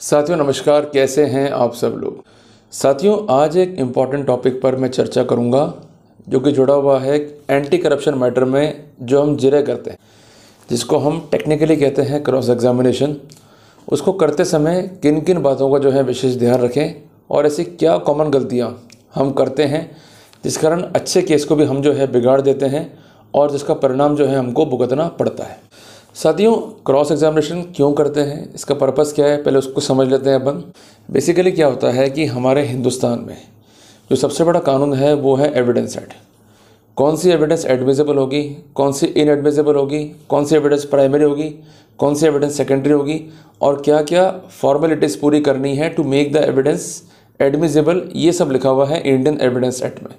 साथियों नमस्कार, कैसे हैं आप सब लोग। साथियों आज एक इम्पॉर्टेंट टॉपिक पर मैं चर्चा करूंगा जो कि जुड़ा हुआ है एंटी करप्शन मैटर में जो हम जिरह करते हैं, जिसको हम टेक्निकली कहते हैं क्रॉस एग्जामिनेशन। उसको करते समय किन किन बातों का जो है विशेष ध्यान रखें और ऐसी क्या कॉमन गलतियाँ हम करते हैं जिस कारण अच्छे केस को भी हम जो है बिगाड़ देते हैं और जिसका परिणाम जो है हमको भुगतना पड़ता है। साथियों क्रॉस एग्जामिनेशन क्यों करते हैं, इसका पर्पस क्या है, पहले उसको समझ लेते हैं अपन। बेसिकली क्या होता है कि हमारे हिंदुस्तान में जो सबसे बड़ा कानून है वो है एविडेंस एक्ट। कौन सी एविडेंस एडमिसिबल होगी, कौन सी इनएडमिसिबल होगी, कौन सी एविडेंस प्राइमरी होगी, कौन सी एविडेंस सेकेंडरी होगी और क्या क्या फॉर्मेलिटीज़ पूरी करनी है to make the evidence admissible, ये सब लिखा हुआ है इंडियन एविडेंस एक्ट में।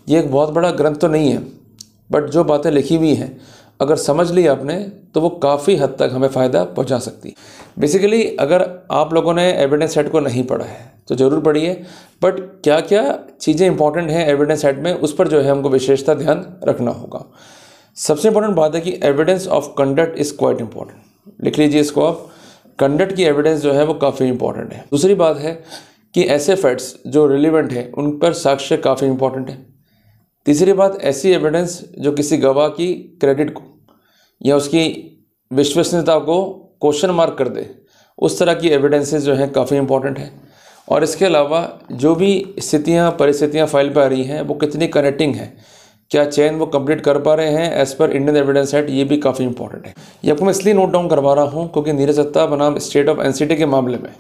ये एक बहुत बड़ा ग्रंथ तो नहीं है, बट जो बातें लिखी हुई हैं अगर समझ ली आपने तो वो काफ़ी हद तक हमें फ़ायदा पहुंचा सकती है। बेसिकली अगर आप लोगों ने एविडेंस सेट को नहीं पढ़ा है तो ज़रूर पढ़िए, बट क्या क्या चीज़ें इंपॉर्टेंट हैं एविडेंस सेट में उस पर जो है हमको विशेषता ध्यान रखना होगा। सबसे इंपॉर्टेंट बात है कि evidence of conduct is quite important. लिख लीजिए इसको आप, कंडक्ट की एविडेंस जो है वो काफ़ी इंपॉर्टेंट है। दूसरी बात है कि ऐसे फैक्ट्स जो रिलेवेंट है उन पर साक्ष्य काफ़ी इंपॉर्टेंट है। तीसरी बात, ऐसी एविडेंस जो किसी गवाह की क्रेडिट को या उसकी विश्वसनीयता को क्वेश्चन मार्क कर दे, उस तरह की एविडेंसेस जो हैं काफ़ी इंपॉर्टेंट है। और इसके अलावा जो भी स्थितियाँ परिस्थितियाँ फाइल पर आ रही हैं वो कितनी कनेक्टिंग है, क्या चेन वो कंप्लीट कर पा रहे हैं as per Indian evidence act, ये भी काफ़ी इंपॉर्टेंट है। ये आपको मैं इसलिए नोट डाउन करवा रहा हूँ क्योंकि नीरज दत्ता बनाम स्टेट ऑफ एनसीटी के मामले में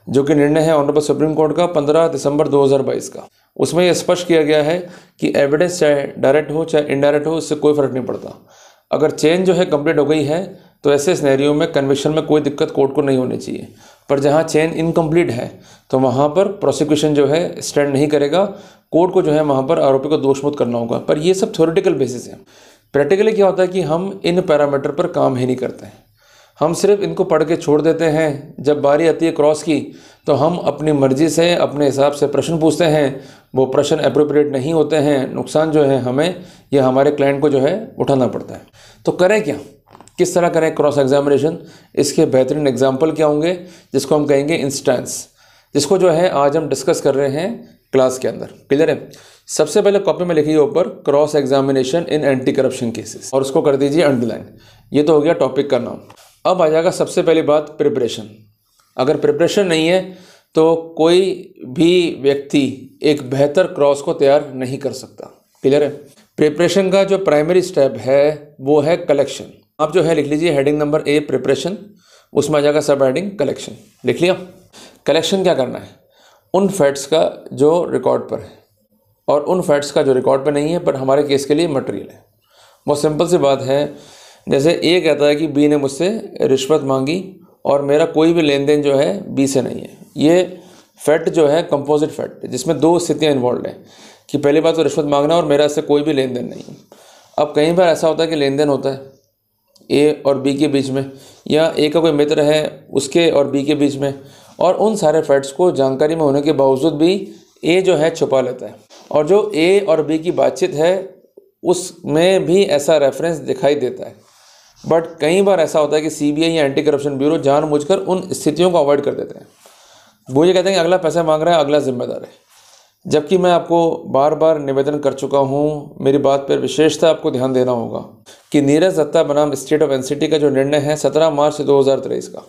जो कि निर्णय है ऑनरेबल सुप्रीम कोर्ट का 15 दिसंबर 2022 का, उसमें यह स्पष्ट किया गया है कि एविडेंस चाहे डायरेक्ट हो चाहे इनडायरेक्ट हो, इससे कोई फ़र्क नहीं पड़ता। अगर चेन जो है कंप्लीट हो गई है तो ऐसे सिनेरियो में कन्विक्शन में कोई दिक्कत कोर्ट को नहीं होनी चाहिए। पर जहाँ चेन इनकम्प्लीट है तो वहाँ पर प्रोसिक्यूशन जो है स्टैंड नहीं करेगा, कोर्ट को जो है वहाँ पर आरोपी को दोषमुक्त करना होगा। पर ये सब थ्योरेटिकल बेसिस है। प्रैक्टिकली क्या होता है कि हम इन पैरामीटर पर काम ही नहीं करते हैं, हम सिर्फ इनको पढ़ के छोड़ देते हैं। जब बारी आती है क्रॉस की तो हम अपनी मर्जी से अपने हिसाब से प्रश्न पूछते हैं, वो प्रश्न अप्रोप्रिएट नहीं होते हैं, नुकसान जो है हमें या हमारे क्लाइंट को जो है उठाना पड़ता है। तो करें क्या, किस तरह करें क्रॉस एग्जामिनेशन, इसके बेहतरीन एग्जाम्पल क्या होंगे जिसको हम कहेंगे इंस्टेंस, जिसको जो है आज हम डिस्कस कर रहे हैं क्लास के अंदर। क्लियर है। सबसे पहले कॉपी में लिखिए ऊपर cross examination in anti corruption cases और उसको कर दीजिए अंडरलाइन। ये तो हो गया टॉपिक का नाम। अब आ जाएगा सबसे पहली बात, प्रिपरेशन। अगर प्रिपरेशन नहीं है तो कोई भी व्यक्ति एक बेहतर क्रॉस को तैयार नहीं कर सकता। क्लियर है। प्रिपरेशन का जो प्राइमरी स्टेप है वो है कलेक्शन। आप जो है लिख लीजिए हेडिंग नंबर ए प्रिपरेशन, उसमें आ जाएगा सब हेडिंग कलेक्शन। लिख लिया। कलेक्शन क्या करना है, उन फैक्ट्स का जो रिकॉर्ड पर है और उन फैक्ट्स का जो रिकॉर्ड पर नहीं है पर हमारे केस के लिए मटेरियल है। बहुत सिंपल सी बात है। जैसे ए कहता है कि बी ने मुझसे रिश्वत मांगी और मेरा कोई भी लेन देन जो है बी से नहीं है। ये फैक्ट जो है कंपोजिट फैक्ट है जिसमें दो स्थितियाँ इन्वॉल्व हैं कि पहली बात तो रिश्वत मांगना और मेरा इससे कोई भी लेन देन नहीं है। अब कई बार ऐसा होता है कि लेन देन होता है ए और बी के बीच में, या ए का कोई मित्र है उसके और बी के बीच में, और उन सारे फैक्ट्स को जानकारी में होने के बावजूद भी ए जो है छुपा लेता है और जो ए और बी की बातचीत है उसमें भी ऐसा रेफरेंस दिखाई देता है। बट कई बार ऐसा होता है कि सीबीआई या एंटी करप्शन ब्यूरो जानबूझकर उन स्थितियों को अवॉइड कर देते हैं। वो ये कहते हैं कि अगला पैसा मांग रहा है, अगला जिम्मेदार है। जबकि मैं आपको बार बार निवेदन कर चुका हूँ, मेरी बात पर विशेषता आपको ध्यान देना होगा कि नीरज दत्ता बनाम स्टेट ऑफ एनसीटी का जो निर्णय है 17 मार्च 2023 का,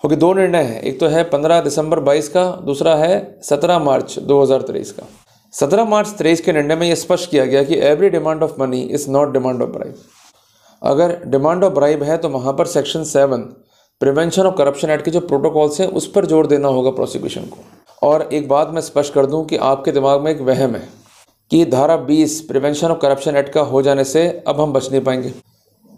क्योंकि दो निर्णय है, एक तो है 15 दिसंबर 22 का, दूसरा है 17 मार्च 2023 का। 17 मार्च 23 के निर्णय में यह स्पष्ट किया गया कि every demand of money is not demand of bribe. अगर डिमांड ऑफ ब्राइब है तो वहाँ पर section 7 prevention of corruption act के जो प्रोटोकॉल्स हैं उस पर जोर देना होगा प्रोसिक्यूशन को। और एक बात मैं स्पष्ट कर दूं कि आपके दिमाग में एक वहम है कि धारा 20 प्रिवेंशन ऑफ करप्शन एक्ट का हो जाने से अब हम बच नहीं पाएंगे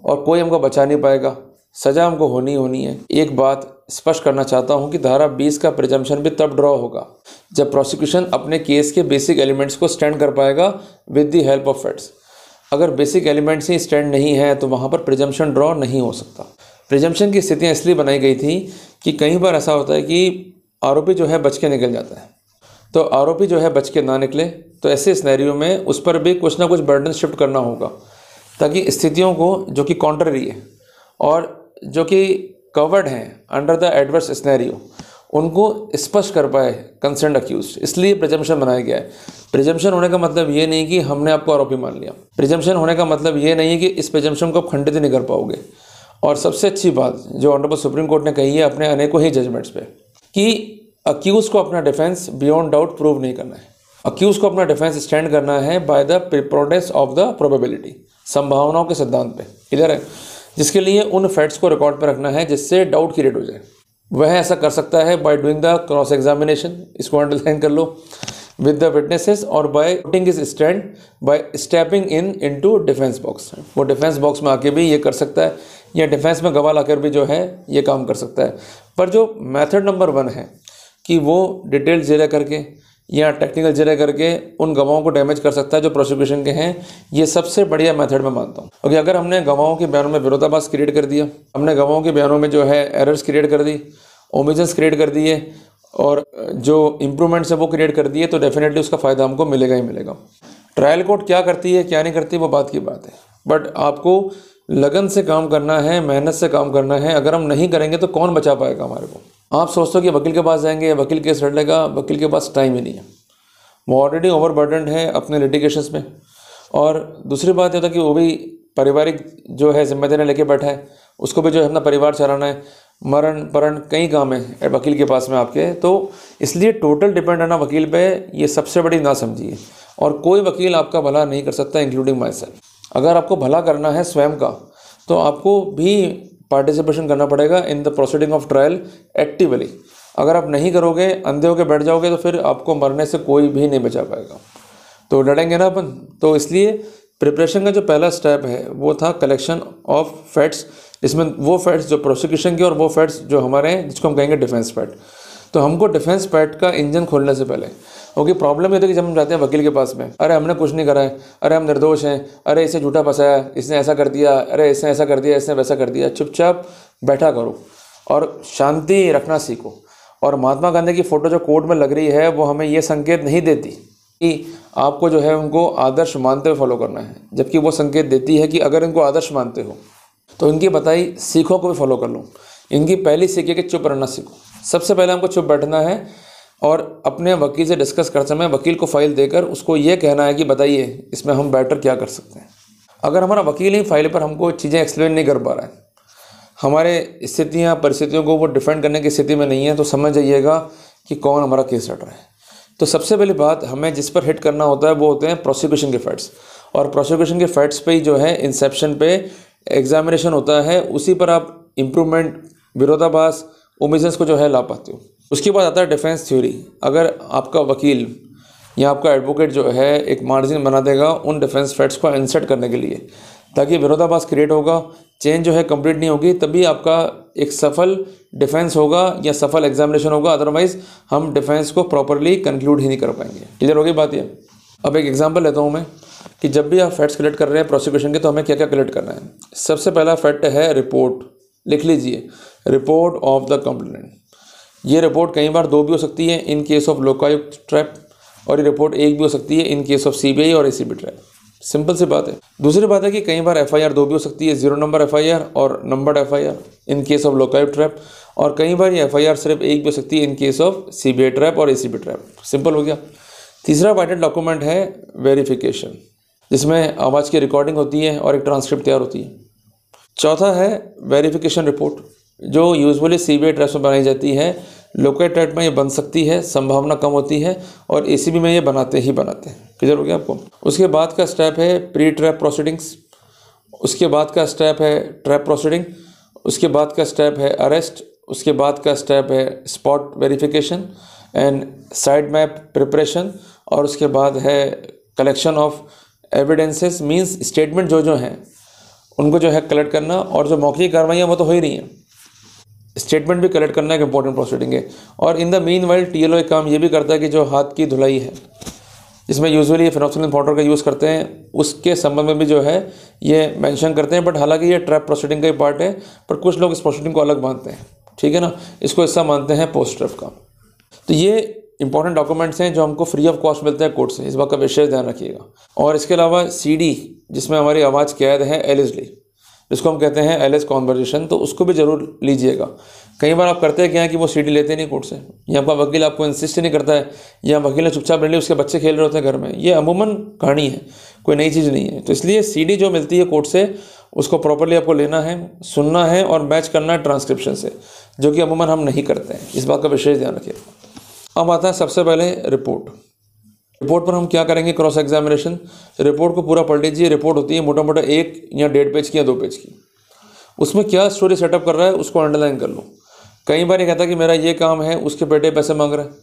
और कोई हमको बचा नहीं पाएगा, सज़ा हमको होनी है। एक बात स्पष्ट करना चाहता हूं कि धारा 20 का प्रिजम्पशन भी तब ड्रॉ होगा जब प्रोसिक्यूशन अपने केस के बेसिक एलिमेंट्स को स्टैंड कर पाएगा with the help of facts. अगर बेसिक एलिमेंट्स ही स्टैंड नहीं है तो वहाँ पर प्रिजम्पशन ड्रॉ नहीं हो सकता। प्रिजम्पशन की स्थितियाँ इसलिए बनाई गई थी कि कई बार ऐसा होता है कि आरोपी जो है बच के निकल जाता है, तो आरोपी जो है बच के ना निकले तो ऐसे सिनेरियो में उस पर भी कुछ ना कुछ बर्डन शिफ्ट करना होगा ताकि स्थितियों को जो कि कॉन्ट्ररी है और जो कि कवर्ड हैं अंडर द एडवर्स सिनेरियो उनको स्पष्ट कर पाए कंसर्न्ड अक्यूज्ड, इसलिए प्रिजम्पशन बनाया गया है। प्रिजम्पशन होने का मतलब ये नहीं कि हमने आपको आरोपी मान लिया। प्रिजम्पशन होने का मतलब ये नहीं है कि इस प्रिजम्पशन को आप खंडित नहीं कर पाओगे। और सबसे अच्छी बात जो ऑनरेबल सुप्रीम कोर्ट ने कही है अपने अनेकों ही जजमेंट्स पे, कि अक्यूज को अपना डिफेंस बियॉन्ड डाउट प्रूव नहीं करना है। अक्यूज को अपना डिफेंस स्टैंड करना है by the preponderance of the probability, संभावनाओं के सिद्धांत पे। क्लियर है? जिसके लिए उन फैक्ट्स को रिकॉर्ड पर रखना है जिससे डाउट क्रिएट हो जाए। वह ऐसा कर सकता है by doing the cross examination, इसको अंडरलाइन कर लो, विद द विटनेसेस, और by putting his stand by stepping into defence box. वो डिफेंस बॉक्स में आके भी ये कर सकता है, या डिफेंस में गवाह लाकर भी जो है ये काम कर सकता है। पर जो मेथड नंबर 1 है कि वो डिटेल जिरह करके या टेक्निकल जिरह करके उन गवाहों को डैमेज कर सकता है जो प्रोसिक्यूशन के हैं, ये सबसे बढ़िया मेथड मैं मानता हूँ। क्योंकि अगर हमने गवाहों के बयानों में विरोधाभास क्रिएट कर दिया, हमने गवाहों के बयानों में जो है एरर्स क्रिएट कर दी, ओमिशंस क्रिएट कर दिए, और जो इम्प्रूवमेंट्स है वो क्रिएट कर दिए, तो डेफिनेटली उसका फ़ायदा हमको मिलेगा ही मिलेगा। ट्रायल कोर्ट क्या करती है क्या नहीं करती वो बात की बात है, बट आपको लगन से काम करना है, मेहनत से काम करना है। अगर हम नहीं करेंगे तो कौन बचा पाएगा हमारे को। आप सोचते हो कि वकील के पास जाएंगे, वकील केस लड़ लेगा, वकील के पास टाइम ही नहीं है, वो ऑलरेडी ओवरबर्डन है अपने लिटिगेशंस में। और दूसरी बात यह होता है कि वो भी पारिवारिक जो है जिम्मेदारी लेके बैठा है, उसको भी जो है अपना परिवार चलाना है, मरण परण कई काम है वकील के पास में आपके। तो इसलिए टोटल डिपेंड रहना वकील पे, ये सबसे बड़ी ना समझिए। और कोई वकील आपका भला नहीं कर सकता, इंक्लूडिंग माई सेल्फ। अगर आपको भला करना है स्वयं का, तो आपको भी पार्टिसिपेशन करना पड़ेगा in the proceeding of trial actively. अगर आप नहीं करोगे, अंधे होकर बैठ जाओगे, तो फिर आपको मरने से कोई भी नहीं बचा पाएगा। तो लड़ेंगे ना अपन। तो इसलिए प्रिपरेशन का जो पहला स्टेप है वो था कलेक्शन ऑफ फैक्ट्स, इसमें वो फैक्ट्स जो प्रोसिक्यूशन के और वो फैक्ट्स जो हमारे हैं जिसको हम कहेंगे डिफेंस फैक्ट। तो हमको डिफेंस फैक्ट का इंजन खोलने से पहले, क्योंकि प्रॉब्लम ये होती है कि जब हम जाते हैं वकील के पास में, अरे हमने कुछ नहीं करा है, अरे हम निर्दोष हैं, अरे इसे झूठा फंसाया, इसने ऐसा कर दिया, अरे इसने ऐसा कर दिया, इसने वैसा कर दिया। चुपचाप बैठा करो और शांति रखना सीखो। और महात्मा गांधी की फ़ोटो जो कोर्ट में लग रही है वो हमें ये संकेत नहीं देती कि आपको जो है उनको आदर्श मानते हुए फॉलो करना है, जबकि वो संकेत देती है कि अगर इनको आदर्श मानते हो तो इनकी बताई सीखों को भी फॉलो कर लो। इनकी पहली सीख है कि चुप रहना सीखो। सबसे पहले हमको चुप बैठना है और अपने वकील से डिस्कस करते समय वकील को फाइल देकर उसको ये कहना है कि बताइए इसमें हम बेटर क्या कर सकते हैं। अगर हमारा वकील ही फाइल पर हमको चीज़ें एक्सप्लेन नहीं कर पा रहा है, हमारे स्थितियाँ परिस्थितियों को वो डिफेंड करने की स्थिति में नहीं है, तो समझ जाइएगा कि कौन हमारा केस लड़ रहा है। तो सबसे पहली बात हमें जिस पर हिट करना होता है वो होते हैं प्रोसिक्यूशन के फैक्ट्स। और प्रोसिक्यूशन के फैक्ट्स पे ही जो है इंसेप्शन पे एग्जामिनेशन होता है, उसी पर आप इम्प्रूवमेंट, विरोधाभास, ओमिशंस को जो है ला पाते हो। उसके बाद आता है डिफेंस थ्योरी। अगर आपका वकील या आपका एडवोकेट जो है एक मार्जिन बना देगा उन डिफेंस फैक्ट्स को इंसर्ट करने के लिए, ताकि विरोधाभास क्रिएट होगा, चेंज जो है कंप्लीट नहीं होगी, तभी आपका एक सफल डिफेंस होगा या सफल एग्जामिनेशन होगा। अदरवाइज हम डिफेंस को प्रॉपरली कंक्लूड ही नहीं कर पाएंगे। क्लियर होगी बात ये? अब एक एग्जांपल लेता हूँ मैं कि जब भी आप फैक्ट्स कलेक्ट कर रहे हैं प्रोसिक्यूशन के, तो हमें क्या क्या कलेक्ट करना है। सबसे पहला फैक्ट है रिपोर्ट। लिख लीजिए, रिपोर्ट ऑफ द कंप्लेनेंट। ये रिपोर्ट कई बार 2 भी हो सकती है in case of Lokayukta trap, और ये रिपोर्ट 1 भी हो सकती है इन केस ऑफ सीबीआई और एसीबी ट्रैप। सिंपल सी बात है। दूसरी बात है कि कई बार एफआईआर 2 भी हो सकती है, 0 नंबर एफआईआर और numbered FIR in case of Lokayukta trap, और कई बार ये एफआईआर सिर्फ 1 भी हो सकती है in case of CBI trap और एसीबी ट्रैप। सिंपल हो गया। तीसरा वाइटल डॉक्यूमेंट है वेरिफिकेशन, जिसमें आवाज़ की रिकॉर्डिंग होती है और एक ट्रांसक्रिप्ट तैयार होती है। चौथा है वेरिफिकेशन रिपोर्ट, जो यूजुअली सीबीआई ट्रैप में बनाई जाती है। लोकायुक्त ट्रैप में ये बन सकती है, संभावना कम होती है, और एसीबी में ये बनाते ही बनाते हैं। क्लियर हो गया आपको? उसके बाद का स्टेप है प्री ट्रैप प्रोसीडिंग्स, उसके बाद का स्टेप है ट्रैप प्रोसीडिंग, उसके बाद का स्टेप है अरेस्ट, उसके बाद का स्टेप है spot verification and side map preparation, और उसके बाद है collection of evidences, means statement जो हैं उनको जो है कलेक्ट करना। और जो मौखिक कार्रवाइयाँ वो तो हो ही रही हैं, स्टेटमेंट भी कलेक्ट करना एक इंपॉर्टेंट प्रोसीडिंग है। और इन द मीन वाइल टीएलओ एक काम ये भी करता है कि जो हाथ की धुलाई है, जिसमें यूजुअली फिनोक्सिलिन पाउडर का यूज़ करते हैं, उसके संबंध में भी जो है ये मेंशन करते हैं। बट हालांकि ये ट्रैप प्रोसीडिंग का ही पार्ट है, पर कुछ लोग इस प्रोसीडिंग को अलग मानते हैं, ठीक है ना, इसको हिस्सा मानते हैं पोस्ट ट्रैप का। तो ये इंपॉर्टेंट डॉक्यूमेंट्स हैं जो हमको फ्री ऑफ कॉस्ट मिलते हैं कोर्ट से, इस बात का विशेष ध्यान रखिएगा। और इसके अलावा सीडी, जिसमें हमारी आवाज़ कैद है एलिजली, जिसको हम कहते हैं एलिस कॉन्वर्जेशन, तो उसको भी ज़रूर लीजिएगा, कई बार आप करते हैं क्या है कि वो सीडी लेते नहीं कोर्ट से, या आपका वकील आपको इंसिस्ट नहीं करता है, या वकील ने चुपचाप ले ली, उसके बच्चे खेल रहे होते हैं घर में। ये अमूमन कहानी है, कोई नई चीज़ नहीं है। तो इसलिए सीडी जो मिलती है कोर्ट से उसको प्रॉपरली आपको लेना है, सुनना है और मैच करना है ट्रांसक्रिप्शन से, जो कि अमूमन हम नहीं करते हैं। इस बात का विशेष ध्यान रखिए। अब आता है सबसे पहले रिपोर्ट। रिपोर्ट पर हम क्या करेंगे? Cross examination. रिपोर्ट को पूरा पढ़ लीजिए। रिपोर्ट होती है मोटा मोटा 1 या 1.5 पेज की या 2 पेज की। उसमें क्या स्टोरी सेटअप कर रहा है उसको अंडरलाइन कर लो। कई बार ये कहता है कि मेरा ये काम है, उसके बेटे पैसे मांग रहे हैं,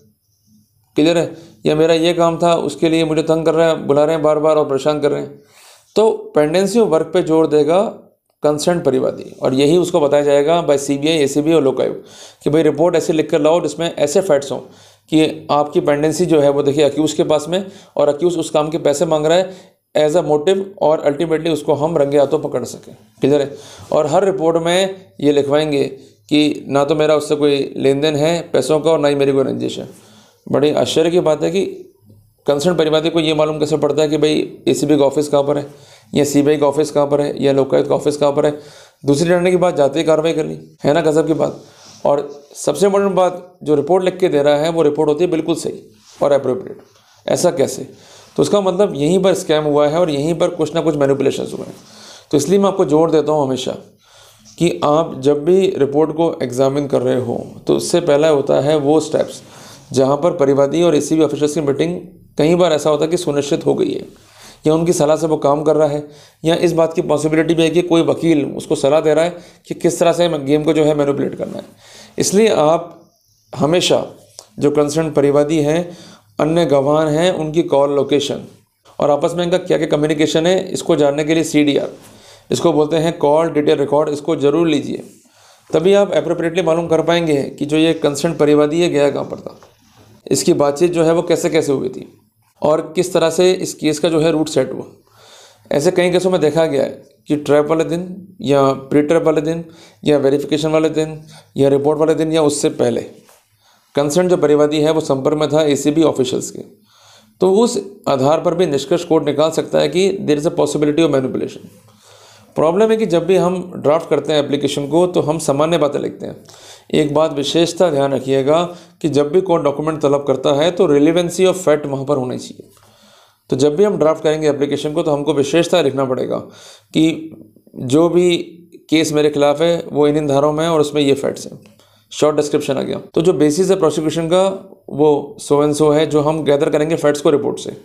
क्लियर है, या मेरा ये काम था, उसके लिए मुझे तंग कर रहे हैं, बुला रहे हैं बार बार और परेशान कर रहे हैं। तो पेंडेंसी ऑफ वर्क पे जोर देगा कंसर्न परिवादी, और यही उसको बताया जाएगा बाय सीबीआई, एसीबी और लोकायुक्त कि भाई रिपोर्ट ऐसे लिख कर लाओ जिसमें ऐसे फैक्ट्स हों कि आपकी पेंडेंसी जो है वो देखिए अक्यूज़ के पास में, और अक्यूज़ उस काम के पैसे मांग रहा है एज अ मोटिव, और अल्टीमेटली उसको हम रंगे हाथों पकड़ सकें, क्लियर है। और हर रिपोर्ट में ये लिखवाएंगे कि ना तो मेरा उससे कोई लेन देन है पैसों का और ना ही मेरी कोई रंजिश है। बड़ी आश्चर्य की बात है कि कंसर्न परिवादी को ये मालूम कैसे पड़ता है कि भाई एसीबी का ऑफिस कहाँ पर है, या सीबीआई का ऑफिस कहाँ पर है, या लोकायुक्त का ऑफिस कहाँ पर है। दूसरी लड़ने की बात जाते ही कार्रवाई कर ली, है ना गजब की बात। और सबसे इम्पोर्टेंट बात, जो रिपोर्ट लिख के दे रहा है वो रिपोर्ट होती है बिल्कुल सही और अप्रोप्रिएट। ऐसा कैसे? तो उसका मतलब यहीं पर स्कैम हुआ है और यहीं पर कुछ ना कुछ मैनिपुलेशन हुए हैं। तो इसलिए मैं आपको जोर देता हूँ हमेशा कि आप जब भी रिपोर्ट को एग्जामिन कर रहे हो तो उससे पहला होता है वो स्टेप्स जहाँ पर परिवादी और एसीबी ऑफिसर्स की मीटिंग कई बार ऐसा होता है कि सुनिश्चित हो गई है, या उनकी सलाह से वो काम कर रहा है, या इस बात की पॉसिबिलिटी भी है कि कोई वकील उसको सलाह दे रहा है कि किस तरह से गेम को जो है मैनिपुलेट करना है। इसलिए आप हमेशा जो कंसर्न परिवादी हैं, अन्य गवाह हैं, उनकी कॉल लोकेशन और आपस में इनका क्या क्या कम्युनिकेशन है, इसको जानने के लिए CDR, इसको बोलते हैं कॉल डिटेल रिकॉर्ड, इसको ज़रूर लीजिए। तभी आप एप्रोप्रिएटली मालूम कर पाएंगे कि जो ये कंसर्न परिवादी है गया कहाँ पर था, इसकी बातचीत जो है वो कैसे कैसे हुई थी, और किस तरह से इस केस का जो है रूट सेट हुआ। ऐसे कई केसों में देखा गया है कि ट्रैप वाले दिन या प्री ट्रैप वाले दिन या वेरिफिकेशन वाले दिन या रिपोर्ट वाले दिन या उससे पहले कंसर्न जो परिवादी है वो संपर्क में था एसीबी ऑफिशियल्स के। तो उस आधार पर भी निष्कर्ष कोर्ट निकाल सकता है कि there is a possibility of manipulation. Problem है कि जब भी हम ड्राफ्ट करते हैं एप्लीकेशन को तो हम सामान्य बातें लिखते हैं। एक बात विशेषता ध्यान रखिएगा कि जब भी कोर्ट डॉक्यूमेंट तलब करता है तो रिलेवेंसी ऑफ फैक्ट वहाँ पर होनी चाहिए। तो जब भी हम ड्राफ्ट करेंगे एप्लीकेशन को तो हमको विशेषता लिखना पड़ेगा कि जो भी केस मेरे खिलाफ है वो इन धाराओं में है और उसमें ये फैक्ट्स हैं। शॉर्ट डिस्क्रिप्शन आ गया। तो जो बेसिस है प्रोसिक्यूशन का वो सो एंड सो है, जो हम गैदर करेंगे फैक्ट्स को रिपोर्ट से।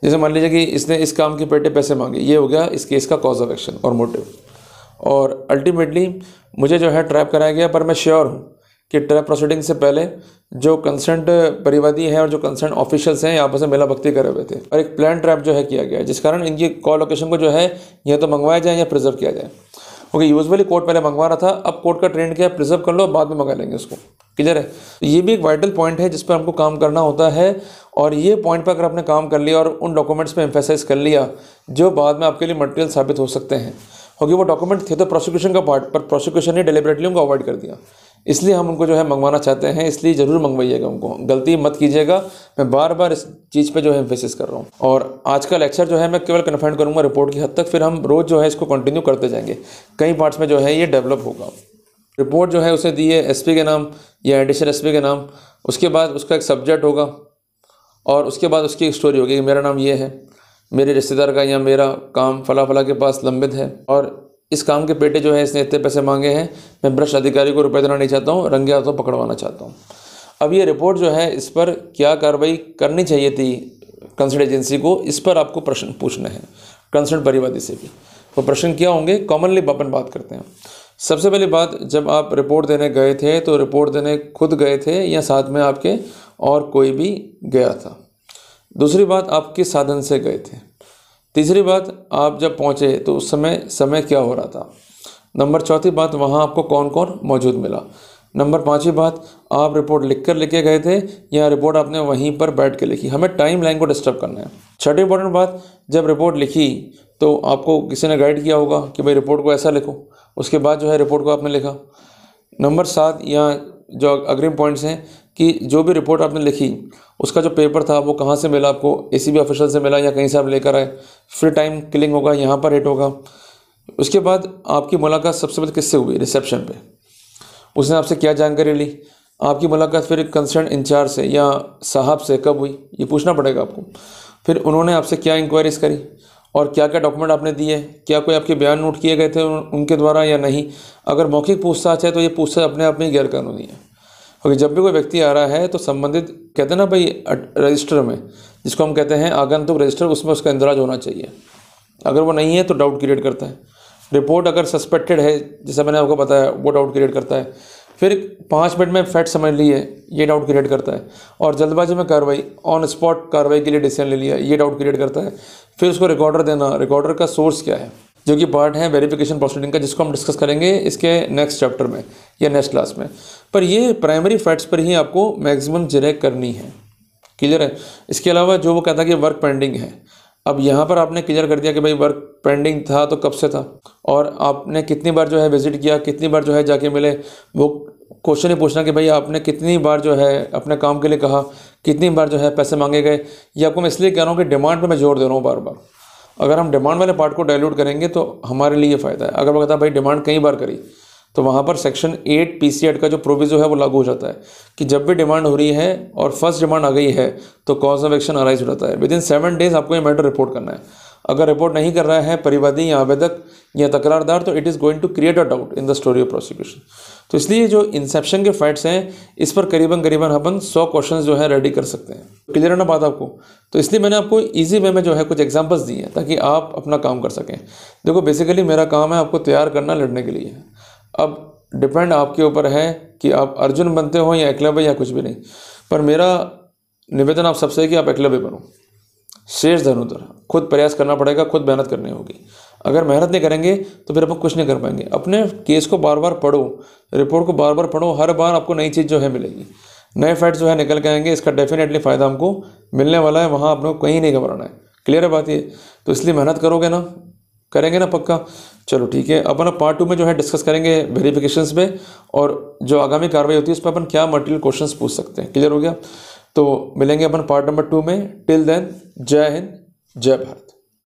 जैसे मान लीजिए कि इसने इस काम के पेटे पैसे मांगे, ये हो गया इस केस का कॉज ऑफ एक्शन और मोटिव। और अल्टीमेटली मुझे जो है ट्रैप कराया गया, पर मैं श्योर हूँ कि ट्रैप प्रोसीडिंग से पहले जो कंसर्न परिवादी हैं और जो कंसर्न ऑफिशियल्स हैं आपस में मेला भक्ति करे हुए थे और एक प्लान ट्रैप जो है किया गया है, जिस कारण इनकी कॉल लोकेशन को जो है या तो मंगवाया जाए या प्रिजर्व किया जाए। ओके, यूजुअली कोर्ट पहले मंगवा रहा था, अब कोर्ट का ट्रेंड क्या है, प्रिजर्व कर लो बाद में मंगा लेंगे उसको, क्लियर है। तो ये भी एक वाइटल पॉइंट है जिस पर हमको काम करना होता है, और ये पॉइंट पर अगर आपने काम कर लिया और उन डॉक्यूमेंट्स पे एम्फेसाइज कर लिया जो बाद में आपके लिए मटेरियल साबित हो सकते हैं, क्योंकि वो डॉक्यूमेंट थे तो प्रोसिक्यूशन का पार्ट, पर प्रोसिक्यूशन ने डेलिबरेटली उनको अवॉइड कर दिया, इसलिए हम उनको जो है मंगवाना चाहते हैं। इसलिए ज़रूर मंगवाइएगा, उनको गलती मत कीजिएगा। मैं बार बार इस चीज़ पे जो है एम्फेसिस कर रहा हूँ। और आज का लेक्चर जो है मैं केवल कन्फाइन करूँगा रिपोर्ट की हद तक, फिर हम रोज़ जो है इसको कंटिन्यू करते जाएंगे। कई पार्ट्स में जो है ये डेवलप होगा। रिपोर्ट जो है उसे दी है एसपी के नाम या एडिशनल एसपी के नाम, उसके बाद उसका एक सब्जेक्ट होगा और उसके बाद उसकी एक स्टोरी होगी कि मेरा नाम ये है, मेरे रिश्तेदार का या मेरा काम फला फला के पास लंबित है और इस काम के पेटे जो है इसने इतने पैसे मांगे हैं, मैं भ्रष्ट अधिकारी को रुपये देना नहीं चाहता हूँ, रंगे हाथों पकड़वाना चाहता हूँ। अब ये रिपोर्ट जो है इस पर क्या कार्रवाई करनी चाहिए थी कंसर्न एजेंसी को, इस पर आपको प्रश्न पूछने हैं कंसर्न परिवादी से भी। तो प्रश्न क्या होंगे, कॉमनली अपन बात करते हैं। सबसे पहली बात, जब आप रिपोर्ट देने गए थे तो रिपोर्ट देने खुद गए थे या साथ में आपके और कोई भी गया था? दूसरी बात, आप किस साधन से गए थे? तीसरी बात, आप जब पहुंचे तो उस समय क्या हो रहा था? नंबर चौथी बात, वहां आपको कौन कौन मौजूद मिला? नंबर पाँचवीं बात, आप रिपोर्ट लिखकर लेके गए थे या रिपोर्ट आपने वहीं पर बैठ के लिखी? हमें टाइम लाइन को डिस्टर्ब करना है। छठी इंपॉर्टेंट बात, जब रिपोर्ट लिखी तो आपको किसी ने गाइड किया होगा कि भाई रिपोर्ट को ऐसा लिखो, उसके बाद जो है रिपोर्ट को आपने लिखा। नंबर 7 या जो अग्रिम पॉइंट्स हैं कि जो भी रिपोर्ट आपने लिखी उसका जो पेपर था वो कहाँ से मिला आपको, एसीबी ऑफिशियल से मिला या कहीं से आप लेकर आए? फ्री टाइम किलिंग होगा, यहाँ पर हिट होगा। उसके बाद आपकी मुलाकात सबसे पहले किससे हुई? रिसेप्शन पे। उसने आपसे क्या जानकारी ली, आपकी मुलाकात फिर कंसर्न इंचार्ज से या साहब से कब हुई, ये पूछना पड़ेगा आपको। फिर उन्होंने आपसे क्या इंक्वायरीज करी और क्या क्या डॉक्यूमेंट आपने दिए, क्या कोई आपके बयान नोट किए गए थे उनके द्वारा या नहीं। अगर मौखिक पूछताछ है तो ये पूछताछ अपने आप में ही गैरकानूनी है, क्योंकि जब भी कोई व्यक्ति आ रहा है तो संबंधित कहते हैं ना भाई रजिस्टर में, जिसको हम कहते हैं आगंतुक रजिस्टर, उसमें उसका इंदराज होना चाहिए। अगर वो नहीं है तो डाउट क्रिएट करता है। रिपोर्ट अगर सस्पेक्टेड है, जैसा मैंने आपको बताया, वो डाउट क्रिएट करता है। फिर 5 मिनट में फैक्ट समझ लिए, ये डाउट क्रिएट करता है। और जल्दबाजी में कार्रवाई, ऑन स्पॉट कार्रवाई के लिए डिसीजन ले लिया, ये डाउट क्रिएट करता है। फिर उसको रिकॉर्डर देना, रिकॉर्डर का सोर्स क्या है, जो कि पार्ट है वेरिफिकेशन प्रोसीडिंग का, जिसको हम डिस्कस करेंगे इसके नेक्स्ट चैप्टर में या नेक्स्ट क्लास में। पर ये प्राइमरी फैक्ट्स पर ही आपको मैक्सिमम जिरह करनी है। क्लियर है। इसके अलावा जो वो कहता है कि वर्क पेंडिंग है, अब यहाँ पर आपने क्लियर कर दिया कि भाई वर्क पेंडिंग था तो कब से था, और आपने कितनी बार जो है विजिट किया, कितनी बार जो है जाके मिले। वो क्वेश्चन ही पूछना कि भाई आपने कितनी बार जो है अपने काम के लिए कहा, कितनी बार जो है पैसे मांगे गए। ये आपको मैं इसलिए कह रहा हूँ कि डिमांड पे मैं जोर दे रहा हूँ बार बार। अगर हम डिमांड वाले पार्ट को डाइल्यूट करेंगे तो हमारे लिए फ़ायदा है। अगर वो कहता है भाई डिमांड कई बार करी, तो वहाँ पर सेक्शन 8 PC एक्ट का जो प्रोविजो है वो लागू हो जाता है कि जब भी डिमांड हो रही है और फर्स्ट डिमांड आ गई है तो कॉज ऑफ एक्शन अराइज हो जाता है। विदिन 7 डेज आपको ये मैटर रिपोर्ट करना है। अगर रिपोर्ट नहीं कर रहा है परिवादी या आवेदक या तकरारदार, तो it is going to create a doubt in the story of prosecution. तो इसलिए जो इंसेप्शन के फैक्ट्स हैं, इस पर करीबन अपन 100 क्वेश्चन जो है रेडी कर सकते हैं। क्लियर है ना बात आपको। तो इसलिए मैंने आपको ईजी वे में जो है कुछ एग्जांपल्स दिए हैं ताकि आप अपना काम कर सकें। देखो बेसिकली मेरा काम है आपको तैयार करना लड़ने के लिए। अब डिपेंड आपके ऊपर है कि आप अर्जुन बनते हो या एकलव्य या कुछ भी नहीं। पर मेरा निवेदन आप सबसे है कि आप एकलव्य बनो, शेष धनुधर। खुद प्रयास करना पड़ेगा, खुद मेहनत करनी होगी। अगर मेहनत नहीं करेंगे तो फिर अपन कुछ नहीं कर पाएंगे। अपने केस को बार बार पढ़ो, रिपोर्ट को बार बार पढ़ो, हर बार आपको नई चीज़ जो है मिलेगी, नए फैक्ट जो है निकल के आएंगे। इसका डेफिनेटली फ़ायदा हमको मिलने वाला है, वहाँ आपको कहीं नहीं घबराना है। क्लियर है बात ये। तो इसलिए मेहनत करोगे ना, करेंगे ना पक्का। चलो ठीक है, अपन पार्ट 2 में जो है डिस्कस करेंगे वेरिफिकेशंस पे, और जो आगामी कार्रवाई होती है उस पर अपन क्या मटेरियल क्वेश्चंस पूछ सकते हैं। क्लियर हो गया। तो मिलेंगे अपन पार्ट नंबर 2 में। टिल देन जय हिंद, जय भारत।